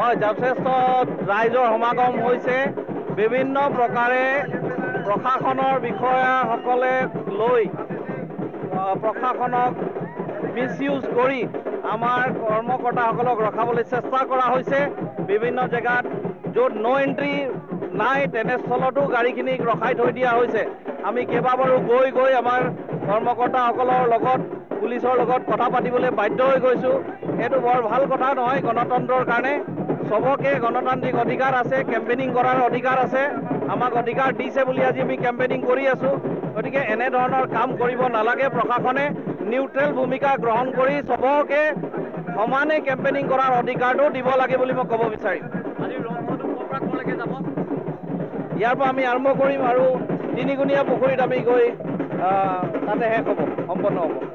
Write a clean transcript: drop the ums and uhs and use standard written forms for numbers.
হয় যথেষ্ট ৰাইজৰ সমাগম হৈছে বিভিন্ন প্ৰকাৰে প্ৰশাসনৰ বিষয়াসকলে লৈ প্ৰশাসনক মিছইউজ কৰি আমাৰ কৰ্মকৰ্তাসকলক ৰখাবলৈ চেষ্টা কৰা হৈছে বিভিন্ন জেগাত য'ত ন' এণ্ট্ৰি নাই তেনেস্থলতো গাড়ীখিনিক ৰখাই থৈ দিয়া হৈছে আমি কেইবাবাৰো গৈ আমাৰ কৰ্মকৰ্তাসকলৰ লগত পুলিচৰ লগত কথা পাতিবলৈ বাধ্য হৈ গৈছোঁ এইটো বৰ ভাল কথা নহয় গণতন্ত্ৰৰ কাৰণে সবকে গণতান্ত্ৰিক অধিকাৰ আছে কেম্পেইনিং কৰাৰ অধিকাৰ আছে আমাক অধিকাৰ দিছে বুলি আজি আমি কেম্পেইনিং কৰি আছোঁ গতিকে এনেধৰণৰ কাম কৰিব নালাগে প্ৰশাসনে নিউট্ৰেল ভূমিকা গ্ৰহণ কৰি সবকে সমানে কেম্পেইনিং কৰাৰ অধিকাৰটো দিব লাগে বুলি মই ক'ব বিচাৰিম ইয়াৰ পৰা আমি আৰম্ভ কৰিম আৰু তিনিগুণীয়া পুখুৰীত আমি গৈ তাতে শেষ হ'ব সম্পন্ন হ'ব